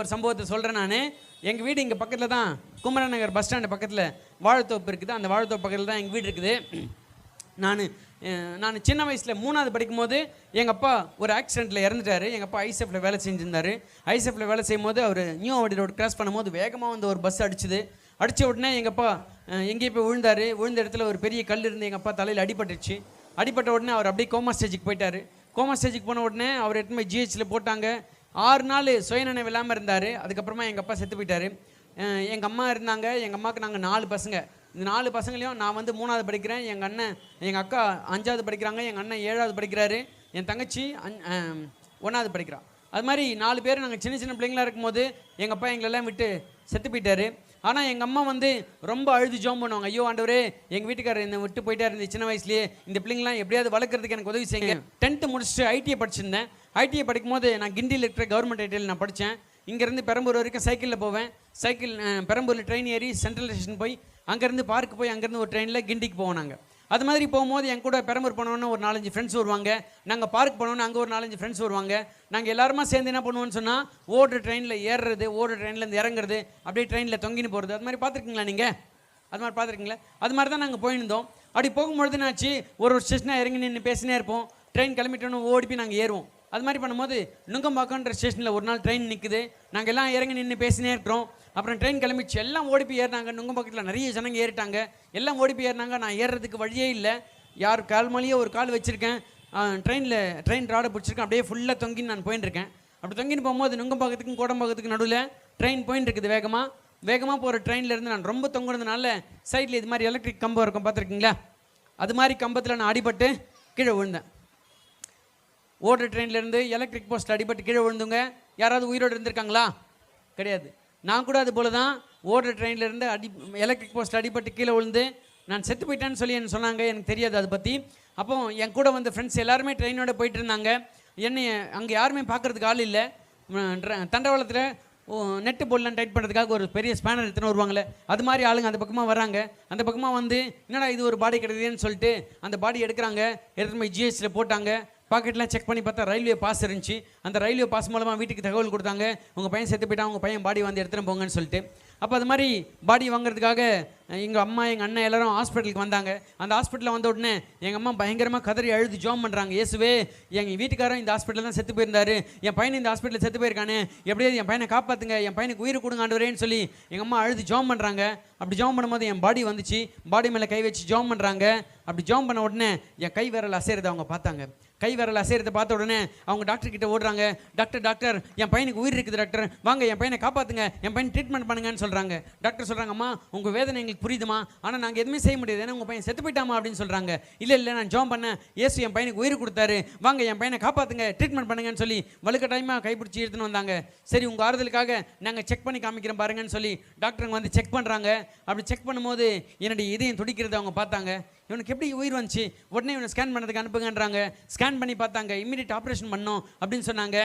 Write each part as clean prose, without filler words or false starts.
ஒரு சம்பவத்தை சொல்கிறேன். நான் எங்கள் வீடு இங்கே பக்கத்தில் தான், குமரன் நகர் பஸ் ஸ்டாண்டு பக்கத்தில் வாழைத்தோப்பு இருக்குது. அந்த வாழைத்தோப்பு பக்கத்தில் தான் எங்கள் வீடு இருக்குது. நான் சின்ன வயசில் 3வது படிக்கும்போது எங்கள் அப்பா ஒரு ஆக்சிடெண்ட்டில் இறந்துட்டார். எங்கள் அப்பா ஐசெஃப்பில் வேலை செஞ்சுருந்தார். ஐசெஃப்பில் வேலை செய்யும் போது அவர் நியூ ஆவடி ரோடு கிராஸ் பண்ணும்போது வேகமாக வந்து ஒரு பஸ் அடித்த உடனே எங்கள் அப்பா எங்கேயும் போய் விழுந்தார். விழுந்த இடத்துல ஒரு பெரிய கல் இருந்து எங்கள் அப்பா தலையில் அடிபட்டுருச்சு. அடிபட்ட உடனே அவர் அப்படியே கோமா ஸ்டேஜுக்கு போயிட்டார். கோமா ஸ்டேஜுக்கு போன உடனே அவர் எடுத்துன்னு போய் ஜிஹெச்சில் போட்டாங்க. 6 நாள் சுயநினைவு இல்லாமல் இருந்தார். அதுக்கப்புறமா எங்கள் அப்பா செத்து போயிட்டார். எங்கள் அம்மா இருந்தாங்க. எங்கள் அம்மாவுக்கு நாங்கள் 4 பசங்க. இந்த 4 பசங்களையும் நான் வந்து 3வது படிக்கிறேன். எங்கள் அக்கா 5வது படிக்கிறாங்க. எங்கள் அண்ணன் 7வது படிக்கிறாரு. என் தங்கச்சி 1வது படிக்கிறான். அது மாதிரி 4 பேர் நாங்கள் சின்ன சின்ன பிள்ளைங்களாக இருக்கும்போது எங்கள் அப்பா எங்களெல்லாம் விட்டு செத்து போயிட்டார். ஆனால் எங்கள் அம்மா வந்து ரொம்ப அழுது ஜோம் பண்ணுவாங்க. ஐயோ ஆண்டவரே, எங்கள் வீட்டுக்காரர் என்னை விட்டு போயிட்டார் இந்த சின்ன வயசுலேயே, இந்த பிள்ளைங்களாம் எப்படியாவது வளர்க்குறதுக்கு எனக்கு உதவி செய்யுங்க. 10th முடிச்சுட்டு ஐடிஐ படிச்சிருந்தேன். ஐடிஐ படிக்கும்போது நான் கிண்டியில் இருக்கிற கவர்மெண்ட் ஐடிஐயில் நான் படித்தேன். இங்கேருந்து பெரம்பூர் வரைக்கும் சைக்கிளில் போவேன். பெரம்பூரில் ட்ரெயின் ஏறி சென்ட்ரல் ஸ்டேஷன் போய் அங்கேருந்து பார்க்கு போய் அங்கேருந்து ஒரு ட்ரெயினில் கிண்டிக்கு போவோம். நாங்கள் அது மாதிரி போகும்போது என் கூட பெரம்பூர் போனோன்னு ஒரு 4-5 ஃப்ரெண்ட்ஸ் வருவாங்க. நாங்கள் பார்க் போனோன்னு அங்கே ஒரு 4-5 ஃப்ரெண்ட்ஸ் வருவாங்க. நாங்கள் எல்லாருமா சேர்ந்து என்ன பண்ணுவோன்னு சொன்னால் ஓடுற ட்ரெயினில் ஏறுறது, ஓடுற ட்ரெயின்லேருந்து இறங்குறது, அப்படியே ட்ரெயினில் தொங்கின்னு போகிறது. அது மாதிரி பார்த்துருக்கீங்களா நீங்கள்? அது மாதிரி பார்த்துருக்கீங்களா? அது மாதிரி தான் நாங்கள் போயிருந்தோம். அப்படி போகும்பொழுது என்னாச்சு, ஒரு ஸ்டேஷனாக இறங்கி நின்று பேசினே இருப்போம். ட்ரெயின் கிளம்பிட்டோன்னு ஓடி போய் நாங்கள் ஏறுவோம். அது மாதிரி பண்ணும்போது நுங்கம்பாக்கம்ன்ற ஸ்டேஷனில் ஒரு நாள் ட்ரெயின் நிற்குது. நாங்கள் எல்லாம் இறங்கி நின்று பேசினே இருக்கிறோம். அப்புறம் ட்ரெயின் கிளம்பிச்சு. எல்லாம் ஓடி போய் ஏறினாங்க. நுங்கம்பாக்கத்தில் நிறைய ஜனங்க ஏறிட்டாங்க. எல்லாம் ஓடி போய் ஏறினாங்க. நான் ஏறுறதுக்கு வழியே இல்லை. யார் கால் மேலேயே ஒரு கால் வச்சுருக்கேன். ட்ரெயின் ராடை பிடிச்சிருக்கேன். அப்படியே ஃபுல்லாக தொங்கின்னு நான் போயின்னு இருக்கேன். அப்படி தொங்கின்னு போகும்போது நுங்கம்பாக்கத்துக்கும் கோடம்பாக்கத்துக்கும் நடுவில் ட்ரெயின் போயின்னு இருக்குது. வேகமாக போகிற ட்ரெயின்லேருந்து நான் ரொம்ப தொங்குனதுனால சைடில் இது மாதிரி எலக்ட்ரிக் கம்பம் இருக்கும், பார்த்துருக்கீங்களா? அது மாதிரி கம்பத்தில் நான் அடிபட்டு கீழே விழுந்தேன். ஓடுற ட்ரெயின்லேருந்து எலக்ட்ரிக் போஸ்ட் அடிபட்டு கீழே விழுந்துங்க. யாராவது உயிரோடு இருந்திருக்காங்களா? கிடையாது. நான் கூட அது போல தான் ஓடுற ட்ரெயின்லேருந்து எலக்ட்ரிக் போஸ்ட் அடிபட்டு கீழே விழுந்து நான் செத்து போயிட்டேன்னு சொல்லி என்ன சொன்னாங்க. எனக்கு தெரியாது அதை பற்றி. அப்போ என் கூட வந்து ஃப்ரெண்ட்ஸ் எல்லாருமே ட்ரெயினோட போயிட்டு இருந்தாங்க. என்னை அங்கே யாருமே பார்க்குறதுக்கு ஆள் இல்லை. தண்டவாளத்தில் நெட்டு போடலாம் டைட் பண்ணுறதுக்காக ஒரு பெரிய ஸ்பேனர் எடுத்துன்னு வருவாங்களே, அது மாதிரி ஆளுங்க அந்த பக்கமாக வராங்க. அந்த பக்கமாக வந்து என்னடா இது ஒரு பாடி கிடைக்குதுன்னு சொல்லிட்டு அந்த பாடி எடுக்கிறாங்க. எடுத்துகிட்டு போய் ஜிஹெச்சில் போட்டாங்க. பாக்கெட்லாம் செக் பண்ணி பார்த்தா ரயில்வே பாஸ் இருந்துச்சு. அந்த ரயில்வே பாஸ் மூலமாக வீட்டுக்கு தகவல் கொடுத்தாங்க, உங்கள் பையன் செத்து போயிட்டான், உங்கள் பையன் பாடி வந்து எடுத்துகிட்டு போங்கன்னு சொல்லிட்டு. அப்போ அது மாதிரி பாடி வாங்குறதுக்காக எங்கள் அம்மா எங்கள் அண்ணன் எல்லோரும் ஹாஸ்பிட்டலுக்கு வந்தாங்க. அந்த ஹாஸ்பிட்டலில் வந்த உடனே எங்கள் அம்மா பயங்கரமாக கதறி அழுது ஜோம் பண்ணுறாங்க. இயேசுவே, எங்கள் வீட்டுக்காரன் இந்த ஹாஸ்பிட்டலில் தான் செத்து போயிருந்தாரு, என் பையன் இந்த ஹாஸ்பிட்டலில் செத்து போயிருக்கானே, எப்படியாவது என் பையனை காப்பாற்றுங்க, என் பையனுக்கு உயிர் கொடுங்க ஆண்டவரேன்னு சொல்லி எங்கள் அம்மா அழுது ஜோம் பண்ணுறாங்க. அப்படி ஜோம் பண்ணும்போது என் பாடி வந்துச்சு. பாடி மேலே கை வச்சு ஜோம் பண்ணுறாங்க. அப்படி ஜோம் பண்ண உடனே என் கை விரல் அசைறதை அவங்க பார்த்தாங்க. கை விரல் அசைறதை பார்த்த உடனே அவங்க டாக்டர் கிட்ட ஓடுறாங்க. டாக்டர், என் பையனுக்கு உயிர் இருக்குது டாக்டர், வாங்க என் பையனை காப்பாற்றுங்க, என் பையன் ட்ரீட்மெண்ட் பண்ணுங்கன்னு சொல்கிறாங்க. டாக்டர் சொல்கிறாங்க, அம்மா உங்கள் வேதனை எங்களுக்கு புரியுதுமா, ஆனால் நாங்கள் எதுவுமே செய்ய முடியாது, ஏன்னா உங்கள் பையன் செத்து போயிட்டாமா அப்படின்னு சொல்கிறாங்க. இல்லை நான் ஜோம் பண்ணேன், இயேசு என் பையனுக்கு உயிர் கொடுத்தாரு, வாங்க என் பையனை காப்பாற்றுங்க, ட்ரீட்மெண்ட் பண்ணுங்கன்னு சொல்லி வலுக்கட்டாயமாக கைப்பிடிச்சி எடுத்துன்னு வந்தாங்க. சரி, உங்கள் ஆறுதலுக்காக நாங்கள் செக் பண்ணி காமிக்கிறோம் பாருங்கன்னு சொல்லி டாக்டருங்க வந்து செக் பண்ணுறாங்க. அப்படி செக் பண்ணும்போது என்னுடைய இதயம் துடிக்கிறத அவங்க பார்த்தாங்க. இவனுக்கு எப்படி உயிர் வந்துச்சு, உடனே இவனை ஸ்கேன் பண்ணுறதுக்கு அனுப்புங்கன்றாங்க. ஸ்கேன் பண்ணி பார்த்தாங்க. இமீடியட் ஆப்ரேஷன் பண்ணோம் அப்படின்னு சொன்னாங்க.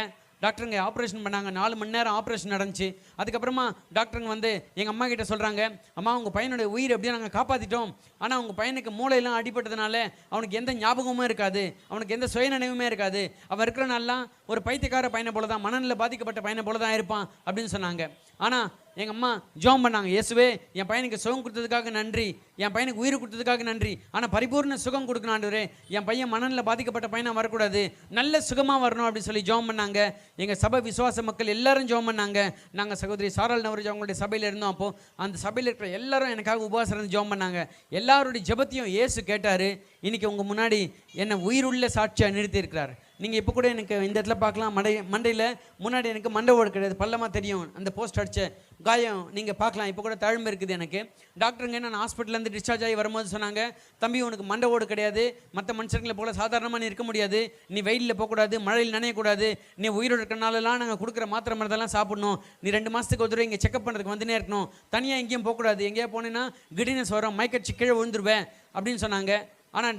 டாக்டருங்க ஆப்ரேஷன் பண்ணாங்க. 4 மணி நேரம் ஆப்ரேஷன் நடந்துச்சு. அதுக்கப்புறமா டாக்டருங்க வந்து எங்கள் அம்மா கிட்ட சொல்கிறாங்க, அம்மா உங்கள் பையனுடைய உயிர் எப்படியும் நாங்கள் காப்பாற்றிட்டோம், ஆனால் உங்கள் பையனுக்கு மூளையெல்லாம் அடிபட்டதுனால அவனுக்கு எந்த ஞாபகமும் இருக்காது, அவனுக்கு எந்த சுயநினைவுமே இருக்காது, அவன் இருக்கிற நாள்லாம் ஒரு பைத்தியக்கார பையனை போல தான், மனநிலை பாதிக்கப்பட்ட பையனை போல தான் இருப்பான் அப்படின்னு சொன்னாங்க. ஆனால் எங்கள் அம்மா ஜோம் பண்ணாங்க, இயேசுவே என் பையனுக்கு சுகம் கொடுத்ததுக்காக நன்றி, என் பையனுக்கு உயிர் கொடுத்ததுக்காக நன்றி, ஆனால் பரிபூர்ண சுகம் கொடுக்கணும் ஆண்டவரே, என் பையன் மனநிலை பாதிக்கப்பட்ட பையனாக வரக்கூடாது, நல்ல சுகமாக வரணும் அப்படின்னு சொல்லி ஜோம் பண்ணாங்க. எங்கள் சபை விசுவாச மக்கள் எல்லாரும் ஜோம் பண்ணாங்க. நாங்கள் சகோதரி சாரல் நவரஜ் அவங்களுடைய சபையில் இருந்தோம். அப்போது அந்த சபையில் இருக்கிற எல்லாரும் எனக்காக உபவாசம் இருந்து ஜோம் பண்ணாங்க. எல்லாருடைய ஜெபத்தையும் இயேசு கேட்டார். இன்றைக்கி உங்கள் முன்னாடி என்னை உயிருள்ள சாட்சியாக நிறுத்தியிருக்கிறார். நீங்கள் இப்போ கூட எனக்கு இந்த இடத்துல பார்க்கலாம், மண்டையில் முன்னாடி எனக்கு மண்டை ஓடு கிடையாது, பள்ளமாக தெரியும், அந்த போஸ்ட் அடித்த காயம் நீங்கள் பார்க்கலாம். இப்போ கூட தழும்பு இருக்குது எனக்கு. டாக்டருங்க நான் ஹாஸ்பிட்டல்லேருந்து டிஸ்சார்ஜ் ஆகி வரும்போது சொன்னாங்க, தம்பி உனக்கு மண்டை ஓடு கிடையாது, மற்ற மனுஷர்களை போல் சாதாரணமாக நீ இருக்க முடியாது, நீ வெயிலில் போகக்கூடாது, மழையில் நனையக்கூடாது, நீ உயிரோடு இருக்கிறனாலலாம் நாங்கள் கொடுக்குற மாத்திரை மருந்தெல்லாம் சாப்பிடணும், நீ 2 மாதத்துக்கு ஒரு தடவை இங்கே செக்அப் பண்ணுறதுக்கு வந்துனே இருக்கணும், தனியாக எங்கேயும் போகக்கூடாது, எங்கேயா போனேன்னா கிடினஸ் வரும், மைக்கடிச்சு கீழே விழுந்துருவேன் அப்படின்னு சொன்னாங்க. ஆனால்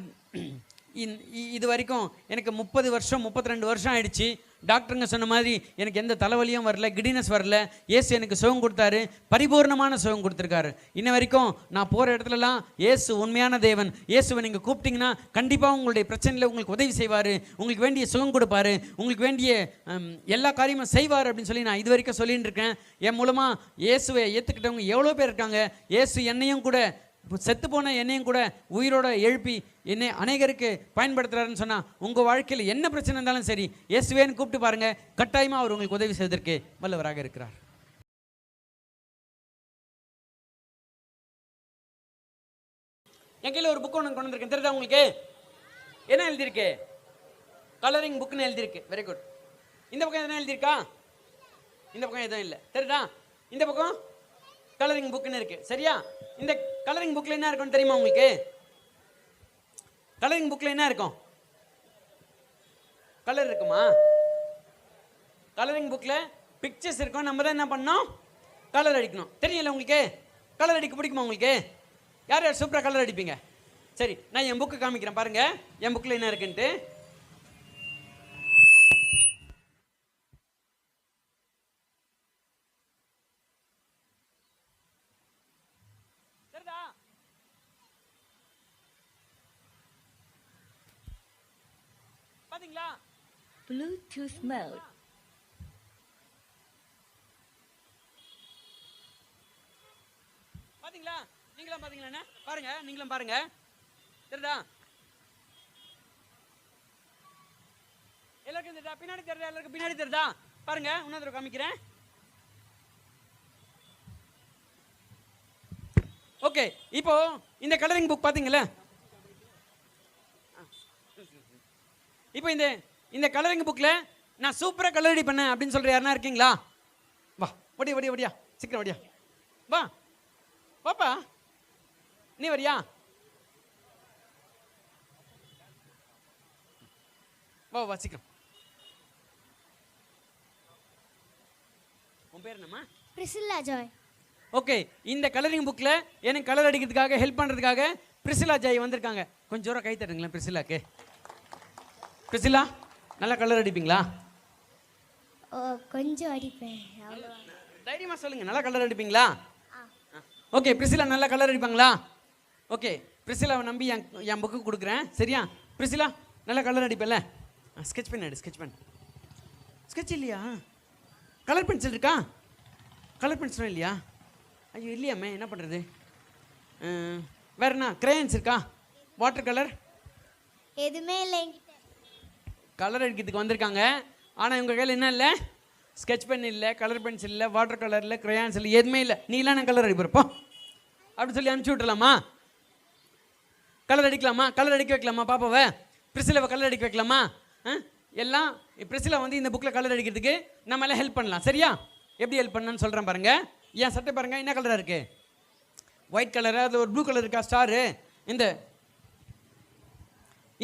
இது வரைக்கும் எனக்கு 32 வருஷம் ஆயிடுச்சு. டாக்டருங்க சொன்ன மாதிரி எனக்கு எந்த தலைவலியும் வரல, கிடினஸ் வரல. இயேசு எனக்கு சுகம் கொடுத்தாரு, பரிபூர்ணமான சுகம் கொடுத்துருக்காரு. இன்ன வரைக்கும் நான் போகிற இடத்துலலாம் இயேசு உண்மையான தேவன். இயேசுவை நீங்கள் கூப்பிட்டிங்கன்னா கண்டிப்பாக உங்களுடைய பிரச்சனையில் உங்களுக்கு உதவி செய்வார், உங்களுக்கு வேண்டிய சுகம் கொடுப்பாரு, உங்களுக்கு வேண்டிய எல்லா காரியமும் செய்வார் அப்படின்னு சொல்லி நான் இது வரைக்கும் சொல்லிட்டு இருக்கேன். என் மூலமாக இயேசுவை ஏற்றுக்கிட்டவங்க எவ்வளோ பேர் இருக்காங்க. இயேசு என்னையும் கூட, செத்து போன என்னையும் கூட உயிரோட எழுப்பி என்னை அநேகருக்கு பயன்படுத்துறாருன்னு சொன்னால், உங்கள் வாழ்க்கையில் என்ன பிரச்சனை இருந்தாலும் சரி, இயேசுவேன்னு கூப்பிட்டு பாருங்க, கட்டாயமாக அவர் உங்களுக்கு உதவி செய்வதற்கு வல்லவராக இருக்கிறார். என் கையில் ஒரு புக் ஒன்று கொண்டு வந்திருக்கேன், தெரியுதா உங்களுக்கு? என்ன எழுதியிருக்கு? கலரிங் புக்னு எழுதியிருக்கு. Very good. இந்த பக்கம் எதனா எழுதியிருக்கா? இந்த பக்கம் எதுவும் இல்லை, தெரியுதா? இந்த பக்கம் கலரிங் புக்னு இருக்கு, சரியா? இந்த கலரிங் புக்ல என்ன இருக்கும் தெரியுமா உங்களுக்கு? கலரிங் புக்ல என்ன இருக்கும்? கலர் இருக்குமா? கலரிங் புக்ல பிக்சர்ஸ் இருக்கும். நம்ம தான் என்ன பண்ணோம்? கலர் அடிக்கணும். தெரியல உங்களுக்கு? கலர் அடிக்க பிடிக்குமா உங்களுக்கு? யார் யார் சூப்பராக கலர் அடிப்பீங்க? சரி, நான் என் புக்கு காமிக்கிறேன் பாருங்க, என் புக்கில் என்ன இருக்குன்ட்டு. பாத்தீங்களா? Bluetooth mode. பாத்தீங்களா? நீங்களும் பாத்தீங்களா? என்ன பாருங்க, நீங்களும் பாருங்க, தெரியுதா? எல்லாருக்கும் தெரியுதா? பின்னாடி தெரியுதா? எல்லாருக்கும் பின்னாடி தெரியுதா? பாருங்க, இன்னொரு காமிக்கிறேன். ஓகே, இப்போ இந்த கலரிங் புக் பாத்தீங்களா? இப்போ இந்த கலரிங் புக்ல நான் சூப்பரா கலர் ரெடி பண்ணேன் அப்படின்னு சொல்ற யாரா இருக்கீங்களா? வா, வடியா வடியா வடியா, சீக்கிரம் வடியா, வா பாப்பா, நீ வரியா? வா வா சீக்கிரம். உன் பேர் என்னம்மா? Priscilla Joy. ஓகே, இந்த கலரிங் புக்ல எனக்கு கலர் அடிக்கிறதுக்காக ஹெல்ப் பண்றதுக்காக பிரிசில்லா ஜாய் வந்திருக்காங்க. கொஞ்சம் ஜோரா கை தட்டுங்களேன் பிரிசில்லாக்கு. பிரிசில்லா, நல்லா கலர் அடிப்பீங்களா? ஓ, கொஞ்சம் அடிப்பேன். தைரியமா சொல்லுங்க, நல்லா கலர் அடிப்பீங்களா? ஓகே, பிரிசிலா நல்லா கலர் அடிப்பாங்களா? ஓகே, பிரிசிலாவை நம்பி என் புக்கு கொடுக்குறேன், சரியா? பிரிசிலா நல்லா கலர் அடிப்பேன்ல? ஸ்கெட்ச் பென் எடு, ஸ்கெட்ச் பென். ஸ்கெட்ச் இல்லையா? கலர் பென்சில் இருக்கா? கலர் பென்சிலும் இல்லையா? ஐயோ இல்லையாமே, என்ன பண்ணுறது? வேற என்ன, கிரேயன்ஸ் இருக்கா? வாட்டர் கலர் எதுவுமே இல்லை. கலர் அடிக்கிறதுக்கு வந்திருக்காங்க, ஆனால் உங்கள் கையில் என்ன இல்லை? ஸ்கெட்ச் பென் இல்லை, கலர் பென்சில் இல்லை, வாட்டர் கலர் இல்லை, கிரையான்ஸ் இல்லை, எதுவுமே இல்லை. நீலாம் நான் கலர் அடிப்போ அப்படின்னு சொல்லி அனுப்பிச்சி விட்டுலாமா? கலர் அடிக்கலாமா? கலர் அடிக்க வைக்கலாமா பாப்பாவை? பிரிசிலாவை கலர் அடிக்க வைக்கலாமா? எல்லாம் பிரிசிலா வந்து இந்த புக்கில் கலர் அடிக்கிறதுக்கு நம்ம எல்லாம் ஹெல்ப் பண்ணலாம், சரியா? எப்படி ஹெல்ப் பண்ணணும்னு சொல்கிறேன் பாருங்க. என் சட்டை பாருங்க, என்ன கலராக இருக்கு? ஒயிட் கலரு, அதில் ஒரு ப்ளூ கலர் இருக்கா ஸ்டாரு.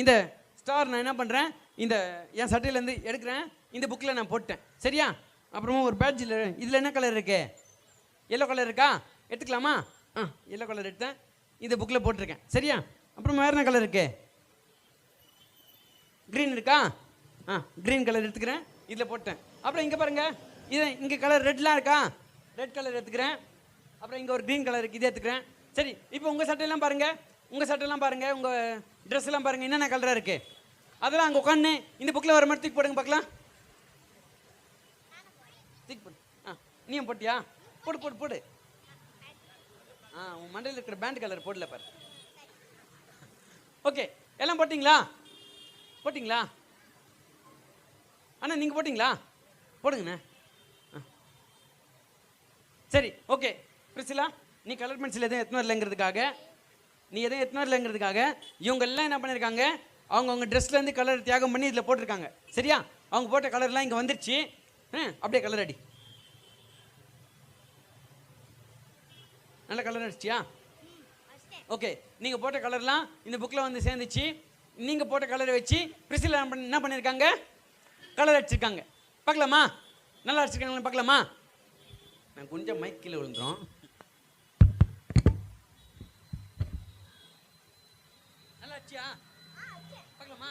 இந்த ஸ்டார் நான் என்ன பண்ணுறேன், இந்த என் சட்டையிலேருந்து எடுக்கிறேன், இந்த புக்கில் நான் போட்டேன், சரியா? அப்புறமா ஒரு பேட்ஜில் இதில் என்ன கலர் இருக்கு? எல்லோ கலர் இருக்கா? எடுத்துக்கலாமா? எல்லோ கலர் எடுத்தேன், இந்த புக்கில் போட்டிருக்கேன், சரியா? அப்புறமா வேறு என்ன கலர் இருக்கு? க்ரீன் இருக்கா? க்ரீன் கலர் எடுத்துக்கிறேன், இதில் போட்டேன். அப்புறம் இங்கே பாருங்கள், இங்கே கலர் ரெட்லாம் இருக்கா? ரெட் கலர் எடுத்துக்கிறேன். அப்புறம் இங்கே ஒரு க்ரீன் கலர் இருக்குது, இதை எடுத்துக்கிறேன். சரி, இப்போ உங்கள் சட்டையெல்லாம் பாருங்கள், உங்கள் ட்ரெஸ் எல்லாம் பாருங்கள், என்னென்ன கலராக இருக்குது? அதெல்லாம் அங்கே உட்காந்து இந்த புக்கில் வர மாதிரி தூக்கி போடுங்க பார்க்கலாம். தூக்கி போடு. நீயும் போட்டியா? போடு போடு போடு. உன் மண்டையில் இருக்கிற பேண்ட் கலர் போடல பாரு. ஓகே, எல்லாம் போட்டிங்களா? போட்டிங்களா அண்ணா? நீங்கள் போட்டிங்களா? போடுங்கண்ணே. சரி, ஓகே. பிரிசிலா, நீ கலர் பென்சில் எதுவும் எத்தனை வரலங்கிறதுக்காக இவங்க எல்லாம் என்ன பண்ணியிருக்காங்க, அவங்க ட்ரெஸ்லேருந்து கலர் தியாகம் பண்ணி இதில் போட்டிருக்காங்க, சரியா? அவங்க போட்ட கலர்லாம் இங்கே வந்துருச்சு. அப்படியே கலர் அடி. நல்ல கலர் அடிச்சியா? ஓகே, நீங்கள் போட்ட கலர்லாம் இந்த புக்கில் வந்து சேர்ந்துச்சு. நீங்கள் போட்ட கலரை வச்சு பிரிசிலா என்ன பண்ணியிருக்காங்க, கலர் அடிச்சிருக்காங்க. பார்க்கலாமா? நல்லா அடிச்சிருக்காங்களா பார்க்கலாமா? நான் கொஞ்சம் மைக் கீழே விழுந்துடும். நல்லா அடிச்சியா? பார்க்கலாமா?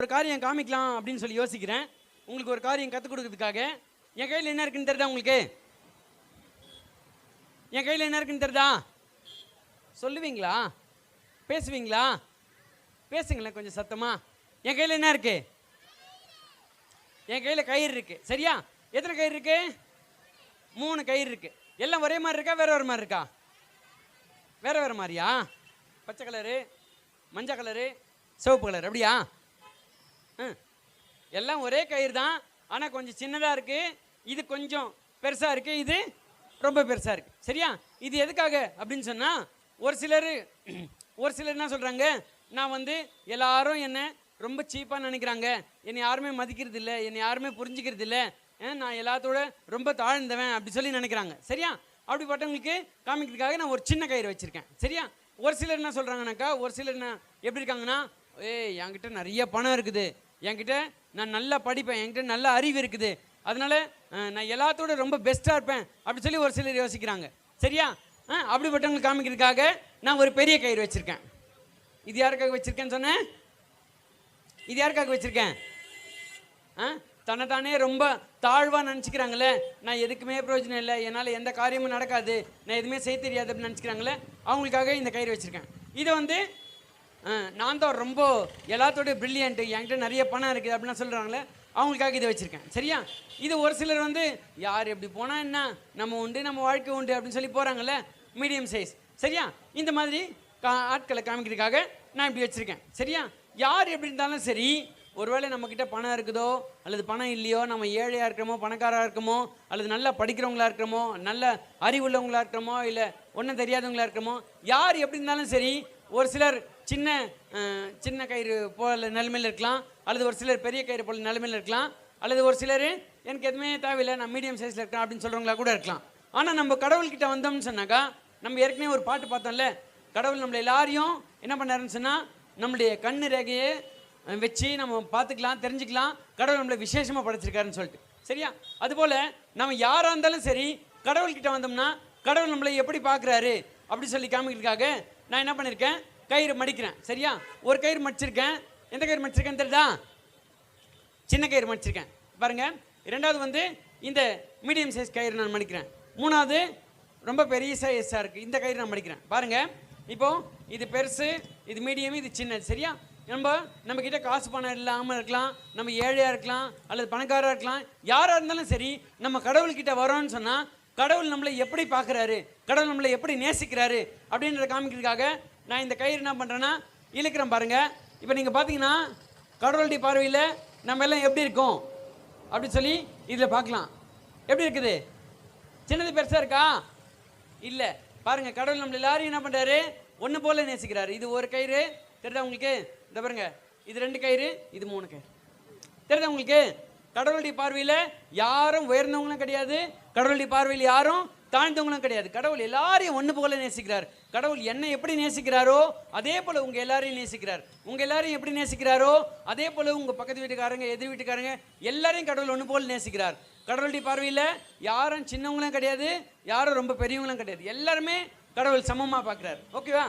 ஒரு காரியம் காமிக்கலாம் அப்படின்னு சொல்லி யோசிக்கிறேன். உங்களுக்கு ஒரு காரியம் கற்றுக் கொடுக்கறதுக்காக. என் கையில் என்ன இருக்குன்னு தெரியுதா உங்களுக்கு? என் கையில் என்ன இருக்குன்னு தெரியுதா? சொல்லுவீங்களா? பேசுவீங்களா? பேசுங்களேன் கொஞ்சம் சத்தமா. என் கையில் என்ன இருக்கு? என் கையில் கயிறு இருக்கு. சரியா? எத்தனை கயிறு இருக்கு? 3 கயிறு இருக்கு. எல்லாம் ஒரே மாதிரி இருக்கா, வேற வேற மாதிரி இருக்கா? வேற வேற மாதிரியா? பச்சை கலரு, மஞ்சள் கலரு, சிவப்பு கலர், அப்படியா? எல்லாம் ஒரே கயிறு தான், ஆனால் கொஞ்சம் சின்னதாக இருக்கு. இது கொஞ்சம் பெருசாக இருக்கு, இது ரொம்ப பெருசாக இருக்கு. சரியா? இது எதுக்காக அப்படின்னு சொன்னால், ஒரு சிலர் என்ன சொல்கிறாங்க, நான் வந்து எல்லாரும் என்ன ரொம்ப சீப்பாக நினைக்கிறாங்க, என்னை யாருமே மதிக்கிறது இல்லை, என்னை யாருமே புரிஞ்சுக்கிறது இல்லை, நான் எல்லாத்தோட ரொம்ப தாழ்ந்தவன் அப்படி சொல்லி நினைக்கிறாங்க. சரியா? அப்படிப்பட்டவங்களுக்கு காமிக்கிறதுக்காக நான் ஒரு சின்ன கயிறு வச்சுருக்கேன். சரியா? ஒரு சிலர் என்ன சொல்கிறாங்கனாக்கா, ஒரு சிலர் என்ன எப்படி இருக்காங்கன்னா, என்கிட்ட நிறைய பணம் இருக்குது, என்கிட்ட நான் நல்லா படிப்பேன், என்கிட்ட நல்ல அறிவு இருக்குது, அதனால நான் எல்லாத்தோட ரொம்ப பெஸ்ட்டாக இருப்பேன் அப்படி சொல்லி ஒரு சிலர் யோசிக்கிறாங்க. சரியா? அப்படிப்பட்டவங்களுக்கு காமிக்கிறதுக்காக நான் ஒரு பெரிய கயிறு வச்சுருக்கேன். இது யாருக்காக வச்சுருக்கேன்னு சொன்னேன்? இது யாருக்காக வச்சுருக்கேன்? தன்னைத்தானே ரொம்ப தாழ்வாக நினச்சிக்கிறாங்களே, நான் எதுக்குமே பிரயோஜனம் இல்லை, என்னால் எந்த காரியமும் நடக்காது, நான் எதுவுமே செய்ய தெரியாது அப்படின்னு நினச்சிக்கிறாங்களே, அவங்களுக்காக இந்த கயிறு வச்சுருக்கேன். இதை வந்து நான் தான் ரொம்ப எல்லாத்தோட பிரில்லியன்ட்டு, என்கிட்ட நிறைய பணம் இருக்குது அப்படின்னா சொல்கிறாங்களே, அவங்களுக்காக இதை வச்சுருக்கேன். சரியா? இது ஒரு சிலர் வந்து யார் எப்படி போனால் என்ன, நம்ம உண்டு நம்ம வாழ்க்கை உண்டு அப்படின்னு சொல்லி போகிறாங்களே, மீடியம் சைஸ். சரியா? இந்த மாதிரி ஆட்களை காமிக்கிறதுக்காக நான் இப்படி வச்சுருக்கேன். சரியா? யார் எப்படி இருந்தாலும் சரி, ஒருவேளை நம்மக்கிட்ட பணம் இருக்குதோ அல்லது பணம் இல்லையோ, நம்ம ஏழையாக இருக்கிறோமோ பணக்காராக இருக்கிறோமோ, அல்லது நல்லா படிக்கிறவங்களா இருக்கிறோமோ, நல்ல அறிவுள்ளவங்களா இருக்கிறோமோ, இல்லை ஒன்றும் தெரியாதவங்களா இருக்கிறோமோ, யார் எப்படி இருந்தாலும் சரி, ஒரு சிலர் சின்ன கயிறு போல நிலைமையில் இருக்கலாம், அல்லது ஒரு சிலர் பெரிய கயிறு போல நிலைமையில் இருக்கலாம், அல்லது ஒரு சிலர் எனக்கு எதுவுமே தேவையில்லை, நான் மீடியம் சைஸில் இருக்கேன் அப்படின்னு சொல்கிறவங்களா கூட இருக்கலாம். ஆனால் நம்ம கடவுள்கிட்ட வந்தோம்னு சொன்னாக்கா, நம்ம ஏற்கனவே ஒரு பாட்டு பார்த்தோம்ல, கடவுள் நம்மளை எல்லாரையும் என்ன பண்ணாருன்னு சொன்னால், நம்மளுடைய கண்ணு ரேகையை வச்சு நம்ம பார்த்துக்கலாம், தெரிஞ்சுக்கலாம், கடவுள் நம்மளை விசேஷமாக படைச்சிருக்காருன்னு சொல்லிட்டு. சரியா? அதுபோல் நம்ம யாராக இருந்தாலும் சரி, கடவுள்கிட்ட வந்தோம்னா கடவுள் நம்மளை எப்படி பார்க்குறாரு அப்படி சொல்லி காமிக்கிறதுக்காக நான் என்ன பண்ணியிருக்கேன், கயிறு மடிக்கிறேன். சரியா? ஒரு கயிறு மடிச்சிருக்கேன். எந்த கயிறு மடிச்சிருக்கேன்னு தெரியுதா? சின்ன கயிறு மடிச்சிருக்கேன் பாருங்கள். இரண்டாவது வந்து இந்த மீடியம் சைஸ் கயிறு நான் மடிக்கிறேன். மூணாவது ரொம்ப பெரிய சைஸாக இருக்குது, இந்த கயிறு நான் மடிக்கிறேன். பாருங்கள், இப்போது இது பெருசு, இது மீடியம், இது சின்னது. சரியா? நம்மக்கிட்ட காசு பணம் இல்லாமல் இருக்கலாம், நம்ம ஏழையாக இருக்கலாம், அல்லது பணக்காராக இருக்கலாம், யாராக இருந்தாலும் சரி, நம்ம கடவுள்கிட்ட வரோன்னு சொன்னால் கடவுள் நம்மளை எப்படி பார்க்குறாரு, கடவுள் நம்மளை எப்படி நேசிக்கிறாரு அப்படின்றத காமிக்கிறதுக்காக நான் இந்த கயிறு என்ன பண்ணுறேன்னா இழுக்கிறேன். பாருங்கள், இப்போ நீங்கள் பார்த்தீங்கன்னா கடவுளுடைய பார்வையில் நம்ம எல்லாம் எப்படி இருக்கோம் அப்படி சொல்லி இதில் பார்க்கலாம். எப்படி இருக்குது? சின்னது பெருசாக இருக்கா? இல்லை. பாருங்கள், கடவுள் நம்மளை எல்லாரையும் என்ன பண்ணுறாரு, ஒன்று போல நேசிக்கிறாரு. இது ஒரு கயிறு தெரியுதா உங்களுக்கு? இந்த பாருங்க, இது 2 கயிறு, இது 3 கயிறு. தெரியுதா உங்களுக்கு? கடவுளுடைய பார்வையில் யாரும் உயர்ந்தவங்களும் கிடையாது, கடவுளுடைய பார்வையில் யாரும் தாழ்ந்தவங்களும் கிடையாது. கடவுள் எல்லாரையும் ஒன்று போல நேசிக்கிறார். கடவுள் என்னை எப்படி நேசிக்கிறாரோ அதே போல் உங்கள் எல்லாரையும் நேசிக்கிறார். உங்கள் எல்லாரையும் எப்படி நேசிக்கிறாரோ அதே போல் உங்கள் பக்கத்து வீட்டுக்காரங்க, எதிர் வீட்டுக்காரங்க எல்லாரையும் கடவுள் ஒன்று போல் நேசிக்கிறார். கடவுளுடைய பார்வையில் யாரும் சின்னவங்களும் கிடையாது, யாரும் ரொம்ப பெரியவங்களும் கிடையாது, எல்லாருமே கடவுள் சமமாக பார்க்குறாரு. ஓகேவா?